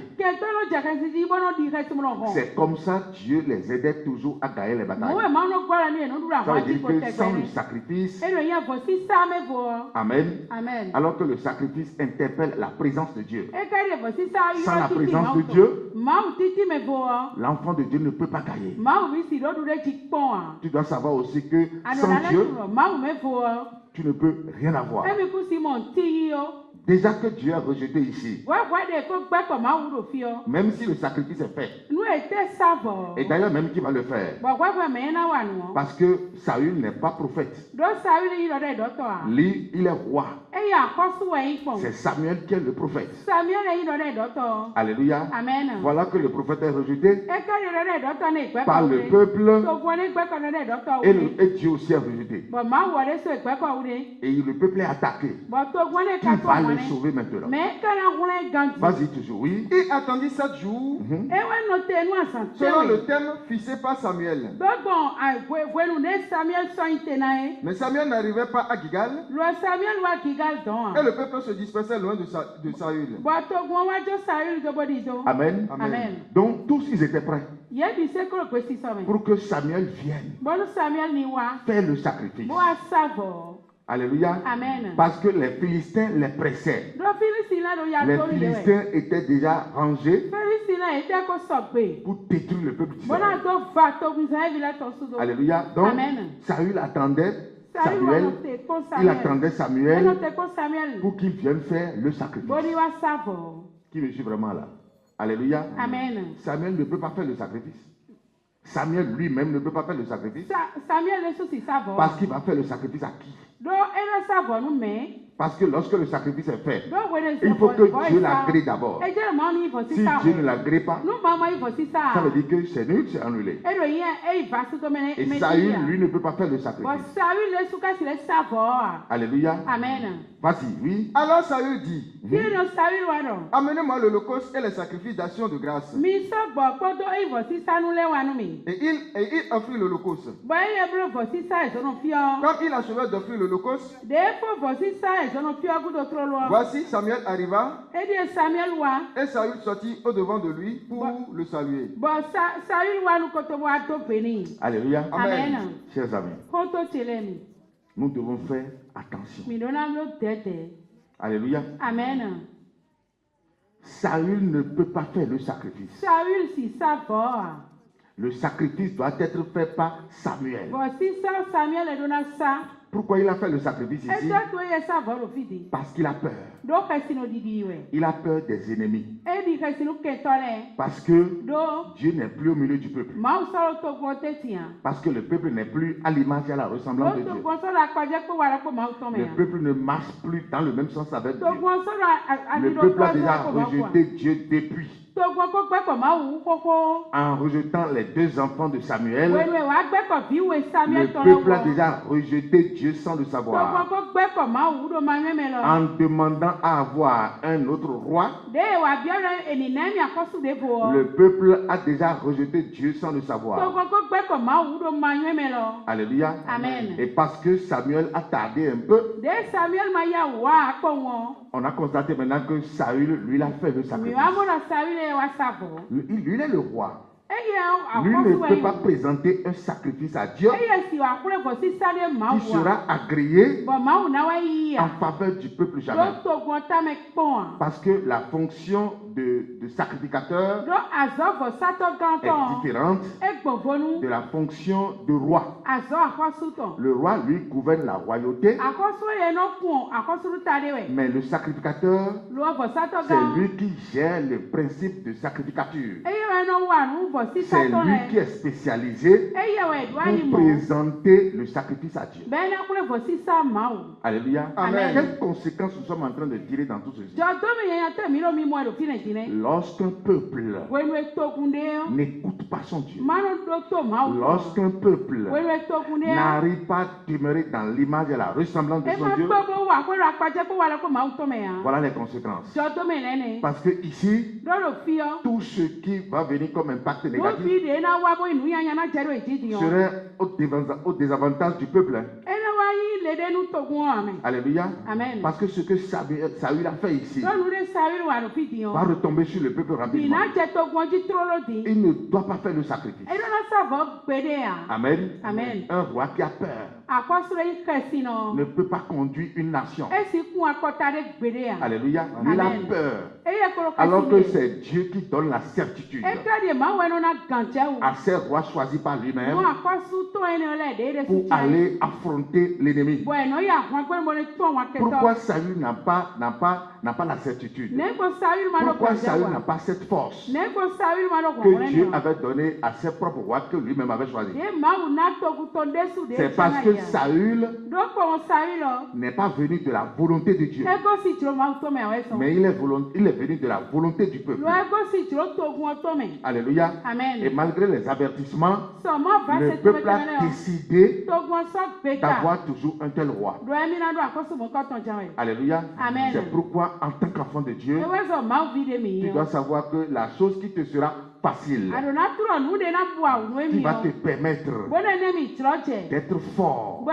C'est comme ça Dieu les aidait toujours à gagner les batailles. Ça veut dire que sans le sacrifice, Amen. Alors que le sacrifice interpelle la présence de Dieu. Sans la présence de Dieu, l'enfant de Dieu ne peut pas gagner. Tu dois savoir aussi que sans Dieu, tu ne peux rien avoir. Déjà que Dieu a rejeté ici, même si le sacrifice est fait, et d'ailleurs même qui va le faire, parce que Saül n'est pas prophète, lui il est roi, c'est Samuel qui est le prophète. Alléluia. Amen. Voilà que le prophète est rejeté par le peuple, et Dieu aussi est rejeté, et le peuple est attaqué. Qui va le sauver maintenant? Vas-y toujours, oui. Il attendit 7 jours selon le thème fixé par Samuel. Mais Samuel n'arrivait pas à Gilgal et le peuple se dispersait loin de Saül. Amen. Amen. Donc tous ils étaient prêts pour que Samuel vienne faire le sacrifice. Alléluia. Amen. Parce que les Philistins les pressaient. Les Philistins étaient déjà rangés pour détruire le peuple d'Israël. Alléluia. Donc, Saül attendait Samuel. Il attendait Samuel pour qu'il vienne faire le sacrifice. Qui me suit vraiment là? Alléluia. Amen. Samuel ne peut pas faire le sacrifice. Samuel lui-même ne peut pas faire le sacrifice. Parce qu'il va faire le sacrifice à qui? Parce que lorsque le sacrifice est fait, il faut que Dieu l'agrée d'abord. Si Dieu ne l'agrée pas, ça veut dire que c'est nul, c'est annulé. Et Saül, lui, ne peut pas faire le sacrifice. Alléluia. Amen. Vas-y, oui. Alors Saül dit, amenez-moi l'holocauste et les sacrifices d'action de grâce. Et il offrit l'holocauste. Comme il achevait d'offrir l'holocauste, voici Samuel arriva et Saül sortit au-devant de lui pour le saluer. Alléluia. Amen. Chers amis, nous devons faire attention. Alléluia. Amen. Saül ne peut pas faire le sacrifice. Le sacrifice doit être fait par Samuel. Pourquoi il a fait le sacrifice ici? Parce qu'il a peur. Il a peur des ennemis. Parce que Dieu n'est plus au milieu du peuple. Parce que le peuple n'est plus à l'image et à la ressemblance de Dieu. Le peuple ne marche plus dans le même sens avec Dieu. Le peuple a déjà rejeté Dieu depuis. En rejetant les 2 enfants de Samuel, le peuple a déjà rejeté Dieu sans le savoir. En demandant à avoir un autre roi, le peuple a déjà rejeté Dieu sans le savoir. Alléluia. Amen. Et parce que Samuel a tardé un peu, on a constaté maintenant que Saül, lui, a fait le sacrifice. Lui, il est le roi. Lui ne peut pas présenter un sacrifice à Dieu qui sera agréé en faveur du peuple jamais. Parce que la fonction de sacrificateur est différente de la fonction de roi. Le roi, lui, gouverne la royauté, mais le sacrificateur, c'est lui qui gère le principe de sacrificature. C'est lui qui est spécialisé pour présenter le sacrifice à Dieu. Alléluia. Amen. Quelles conséquences nous sommes en train de tirer dans tout ceci? Lorsqu'un peuple n'écoute pas son Dieu, lorsqu'un peuple n'arrive pas à demeurer dans l'image et la ressemblance de son Dieu, voilà les conséquences. Parce que ici, tout ce qui va venir comme impact négatif serait au désavantage du peuple. Alléluia. Amen. Parce que ce que Saül a fait ici va retomber sur le peuple rapidement. Il ne doit pas faire le sacrifice. Amen. Amen. Un roi qui a peur ne peut pas conduire une nation. Alléluia. Il a peur. Alors que c'est Dieu qui donne la certitude à ces rois choisis par lui-même pour aller affronter l'ennemi. Pourquoi Saül n'a pas la certitude? Pourquoi Saül n'a pas cette force que Dieu avait donnée à ses propres rois que lui-même avait choisi? C'est parce que Saül n'est pas venu de la volonté de Dieu, mais il est venu de la volonté du peuple. Alléluia. Amen. Et malgré les avertissements, le peuple a décidé d'avoir toujours un tel roi. Alléluia. Amen. C'est pourquoi, en tant qu'enfant de Dieu, tu dois savoir que la chose qui te sera facile, qui va te permettre d'être fort,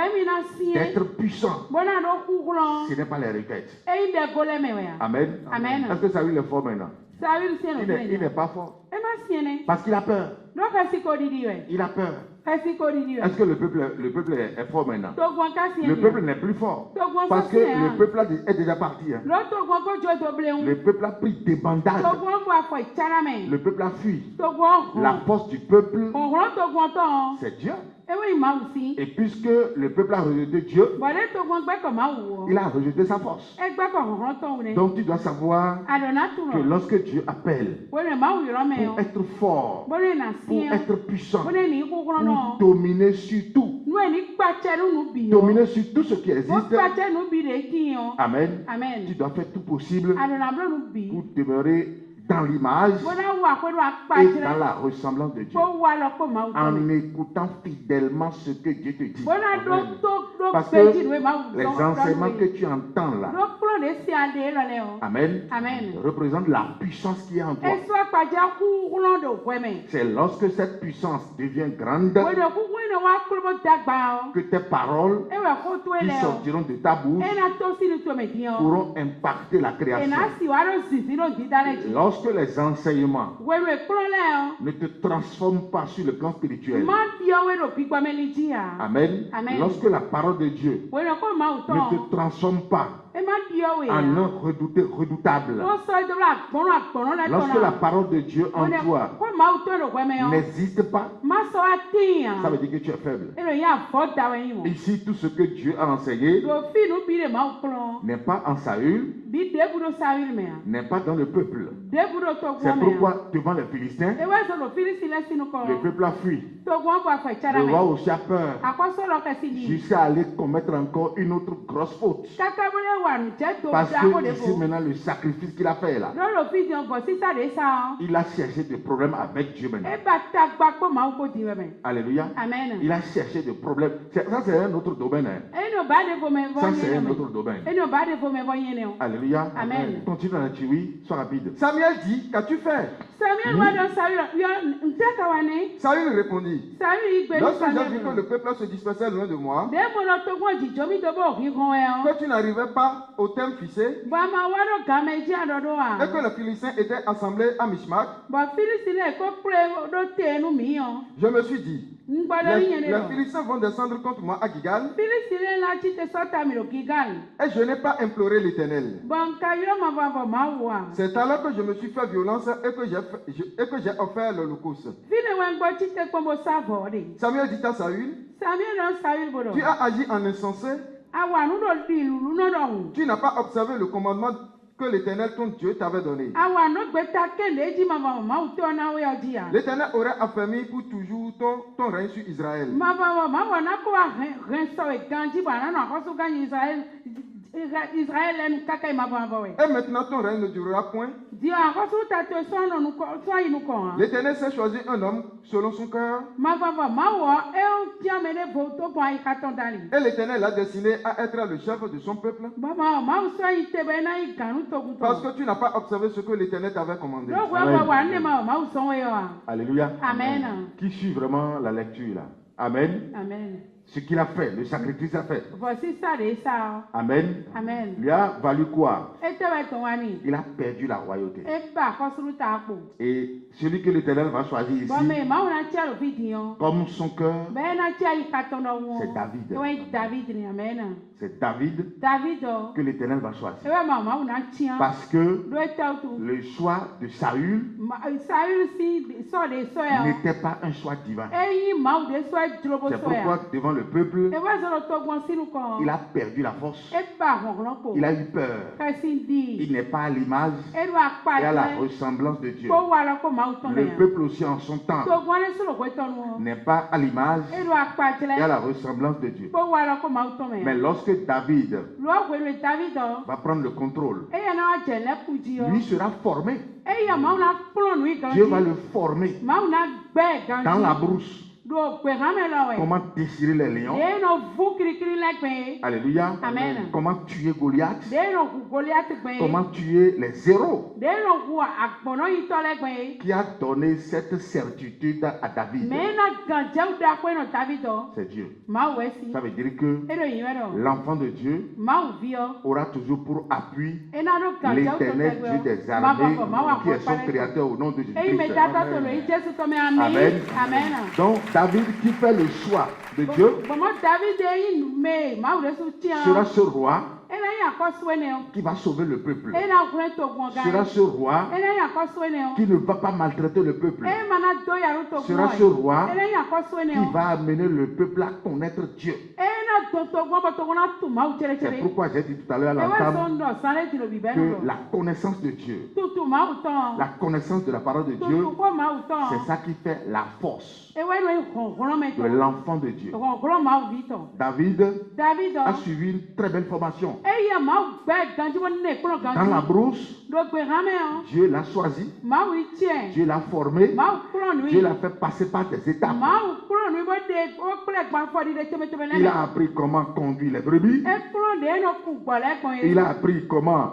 d'être puissant, ce n'est pas les requêtes. Amen. Amen. Est-ce que Saül est fort maintenant? Il n'est pas fort. Parce qu'il a peur. Il a peur. Est-ce que le peuple est fort maintenant? Le peuple n'est plus fort. Parce que le peuple est déjà parti. Hein. Le peuple a pris des bandades. Le peuple a fui. La force du peuple, c'est Dieu. Et puisque le peuple a rejeté Dieu, il a rejeté sa force. Donc tu dois savoir que lorsque Dieu appelle pour être fort, pour être puissant, pour dominer sur tout, dominer sur tout ce qui existe, amen, tu dois faire tout possible pour demeurer dans l'image et dans la ressemblance de Dieu, en écoutant fidèlement ce que Dieu te dit. Amen. Parce que les enseignements que tu entends là, amen, représentent la puissance qui est en toi. C'est lorsque cette puissance devient grande que tes paroles qui sortiront de ta bouche pourront impacter la création. Lorsque les enseignements ne te transforment pas sur le plan spirituel, amen. Lorsque la parole de Dieu ne te transforme pas en un redoutable, lorsque la parole de Dieu en toi n'existe pas, ça veut dire que tu es faible. Ici, tout ce que Dieu a enseigné n'est pas en Saül, n'est pas dans le peuple. C'est pourquoi devant les Philistins, le peuple a fui. Le roi aussi a peur jusqu'à aller commettre encore une autre grosse faute. Parce que ici maintenant le sacrifice qu'il a fait là, il a cherché des problèmes avec Dieu maintenant. Alléluia. Amen. Il a cherché des problèmes. Ça c'est un autre domaine. Ça c'est un autre domaine. Alléluia. Amen. Continue dans la tuerie, sois rapide. Samuel dit, qu'as-tu fait? Saül répondit, lorsque j'ai vu que le peuple se dispersait loin de moi, que tu n'arrivais pas au thème fixé, et que les Philistins étaient assemblés à Mishmak, je me suis dit, les Philistins vont descendre contre moi à Gigal, et je n'ai pas imploré l'Éternel. C'est alors que je me suis fait violence et que j'ai offert l'holocauste. Samuel dit à Saül, tu as agi en insensé. Tu n'as pas observé le commandement que l'Éternel ton Dieu t'avait donné. L'Éternel aurait affermi pour toujours ton règne sur Israël. Et maintenant ton règne ne durera point. L'Éternel s'est choisi un homme selon son cœur. Et l'Éternel l'a destiné à être le chef de son peuple. Parce que tu n'as pas observé ce que l'Éternel t'avait commandé. Alléluia. Amen. Qui suit vraiment la lecture là? Amen. Amen. Ce qu'il a fait, le sacrifice a fait. Voici ça de ça. Amen. Amen. Lui a valu quoi? Il a perdu la royauté. Et celui que l'Éternel va choisir ici, comme son cœur, c'est David. C'est David que l'Éternel va choisir. Parce que le choix de Saül n'était pas un choix divin. C'est pourquoi devant le peuple, il a perdu la force. Il a eu peur. Il n'est pas à l'image et à la ressemblance de Dieu. Le peuple aussi en son temps n'est pas à l'image et à la ressemblance de Dieu. Mais lorsque David va prendre le contrôle, lui sera formé. Dieu va le former dans la brousse. Comment déchirer les lions? Alléluia. Amen. Comment tuer Goliath? Comment tuer les héros? Qui a donné cette certitude à David? C'est Dieu. Ça veut dire que l'enfant de Dieu aura toujours pour appui l'Éternel Dieu des armées, qui est son créateur au nom de Jésus-Christ. Amen. Amen. Donc David qui fait le choix de Dieu sera ce roi qui va sauver le peuple. Sera ce roi qui ne va pas maltraiter le peuple. Sera ce roi qui va amener le peuple à connaître Dieu. C'est pourquoi j'ai dit tout à l'heure à l'entame que la connaissance de Dieu, la connaissance de la parole de Dieu, c'est ça qui fait la force de l'enfant de Dieu. David a suivi une très belle formation. Dans la brousse, Dieu l'a choisi, Dieu l'a formé, Dieu l'a fait passer par des étapes. Il a appris comment conduire les brebis. Il a appris comment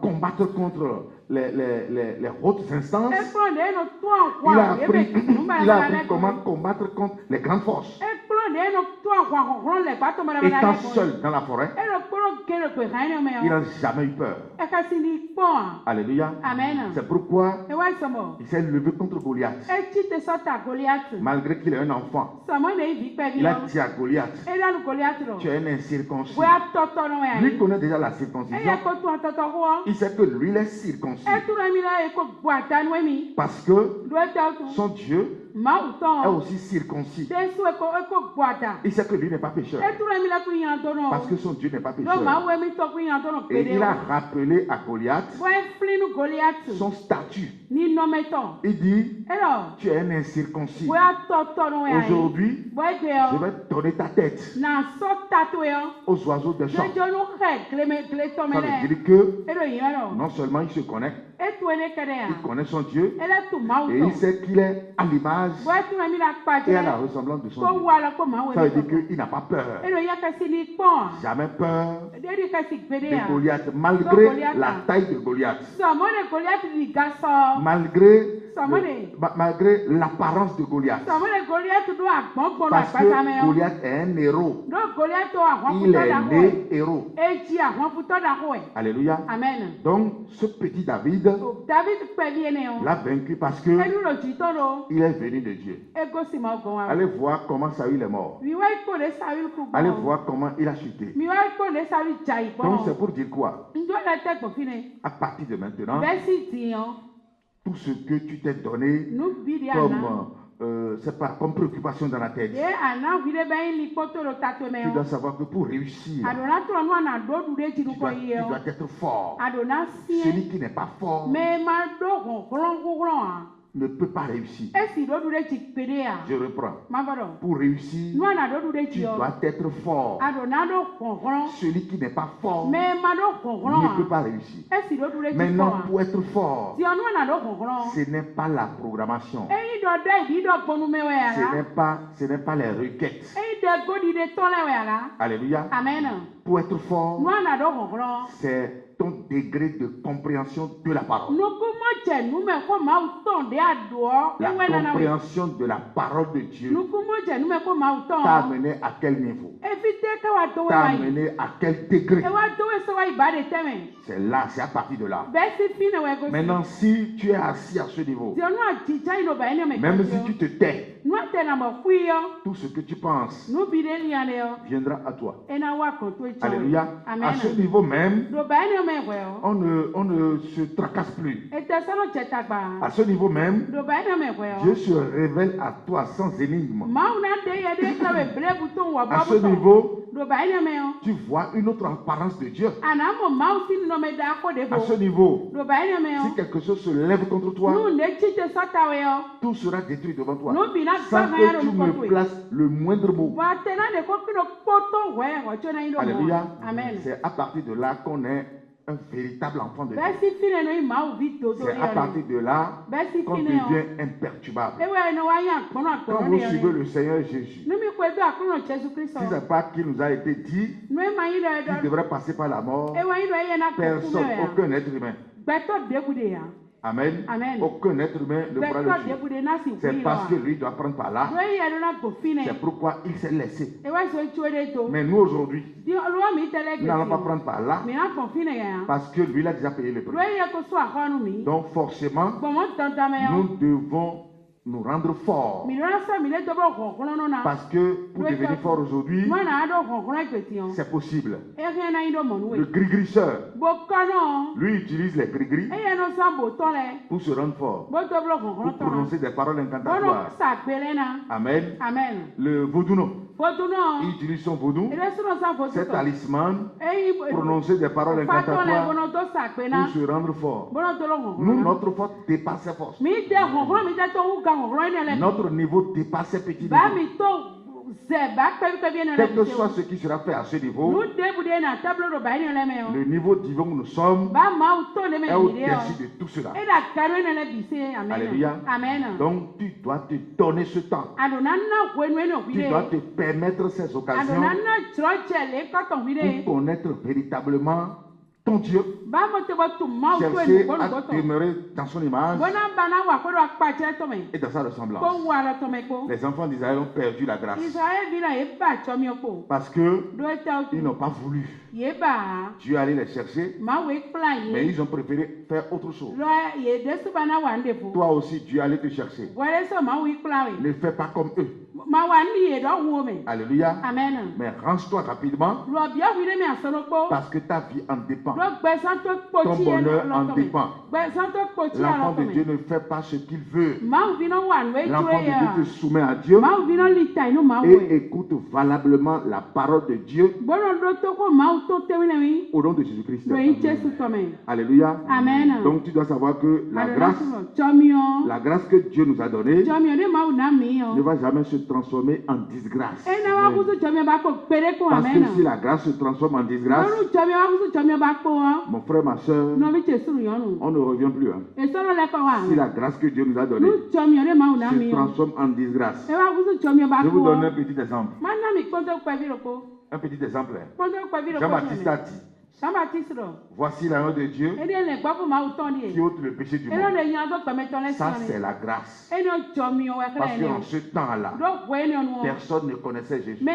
combattre contre les hautes instances. Il a appris comment combattre contre les grandes forces. Étant seul dans la forêt, il n'a jamais eu peur. Alléluia. C'est pourquoi il s'est levé contre Goliath. Malgré qu'il est un enfant, il a dit à Goliath, tu es un incirconcis. Lui connaît déjà la circoncision. Il sait que lui, il est circoncis. Parce que son Dieu est aussi circoncis. Il sait que lui n'est pas pécheur. Parce que son Dieu n'est pas pécheur. Et il a rappelé à Goliath son statut. Il dit, tu es un incirconcis. Aujourd'hui, je vais donner ta tête aux oiseaux des champs. Ça veut dire que non seulement il se connaît, il connaît son Dieu et il sait qu'il est à l'image et à la ressemblance de son Dieu. Ça veut dire qu'il n'a pas peur. Jamais peur de Goliath, malgré la taille de Goliath. Malgré l'apparence de Goliath. Parce que Goliath est un héros. Il est né héros. Alléluia. Amen. Donc, ce petit David l'a vaincu parce que il est venu de Dieu. Allez voir comment Saül est mort. Allez voir comment il a chuté. Donc, c'est pour dire quoi? À partir de maintenant, tout ce que tu t'es donné comme préoccupation dans la tête, tu dois savoir que pour réussir, tu dois être fort. Celui qui n'est pas fort ne peut pas réussir. Je reprends. Pour réussir, tu dois être fort. Celui qui n'est pas fort ne peut pas réussir. Maintenant, pour être fort, ce n'est pas la programmation. Ce n'est pas les requêtes. Alléluia. Amen. Pour être fort, c'est ton degré de compréhension de la parole. La compréhension de la parole de Dieu t'a amené à quel niveau? T'a amené à quel degré? C'est là, c'est à partir de là. Maintenant, si tu es assis à ce niveau, même si tu te tais, tout ce que tu penses viendra à toi. Alléluia. À ce niveau même, on ne se tracasse plus. À ce niveau même, Dieu se révèle à toi sans énigme. À ce niveau, tu vois une autre apparence de Dieu. À ce niveau, si quelque chose se lève contre toi, tout sera détruit devant toi sans que tu ne places le moindre mot. Alléluia. C'est à partir de là qu'on est un véritable enfant de Dieu. C'est à partir de là qu'on devient imperturbable. Quand vous suivez le Seigneur Jésus, si ce n'est pas qu'il nous a été dit qu'il devrait passer par la mort, personne, aucun être humain. Amen. Aucun être humain ne pourra le suivre. C'est parce que lui doit prendre par là. C'est pourquoi il s'est laissé. Mais nous aujourd'hui, nous n'allons pas prendre par là parce que lui il a déjà payé le prix. Donc forcément, nous devons nous rendre forts. Parce que pour devenir fort aujourd'hui, c'est possible. Le gris-grisseur, lui utilise les gris-gris pour se rendre fort, pour prononcer des paroles incantatoires. Amen. Le vaudouno, il utilise son vaudou, ses talismans, prononcer des paroles incantatoires pour se rendre fort. Nous, notre force dépasse ses forces. Notre niveau dépasse ses petits niveaux. Quel que soit ce qui sera fait à ce niveau, le niveau divin où nous sommes est au-dessus de tout cela. Alléluia. Donc tu dois te donner ce temps. Tu dois te permettre ces occasions pour connaître véritablement ton Dieu, chercher à demeurer dans son image et dans sa ressemblance. Les enfants d'Israël ont perdu la grâce parce qu'ils n'ont pas voulu. Dieu allait les chercher, mais ils ont préféré faire autre chose. Toi aussi, Dieu allait te chercher. Ne fais pas comme eux. Alléluia. Mais range-toi rapidement parce que ta vie en dépend. Ton bonheur en dépend. L'enfant de Dieu ne fait pas ce qu'il veut. L'enfant de Dieu se soumet à Dieu et écoute valablement la parole de Dieu au nom de Jésus-Christ. Alléluia. Donc tu dois savoir que la grâce que Dieu nous a donnée ne va jamais se transformer en disgrâce. Parce que si la grâce se transforme en disgrâce, mon frère, ma soeur, on ne revient plus. Si la grâce que Dieu nous a donnée se transforme en disgrâce. Je vous donne un petit exemple. Un petit exemple. Jean-Baptiste a dit, voici l'agneau de Dieu qui ôte le péché du monde. Ça, c'est la grâce. Parce qu'en ce temps-là, personne ne connaissait Jésus.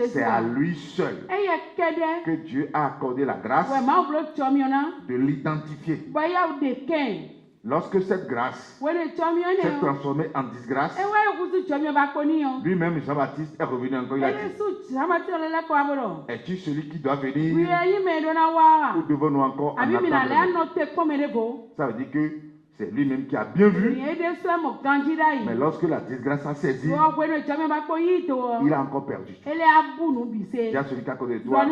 C'est à lui seul que Dieu a accordé la grâce de l'identifier. Lorsque cette grâce s'est transformée en disgrâce, lui-même Jean-Baptiste est revenu encore. Il a dit, es-tu celui qui doit venir ou devons-nous encore en attendre? Ça veut dire que c'est lui-même qui a bien vu. Mais lorsque la disgrâce a saisi, il a encore perdu. Il y a celui qui est à côté de toi,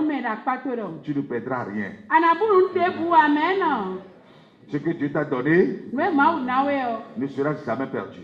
tu ne perdras rien. Ce que Dieu t'a donné ne sera jamais perdu.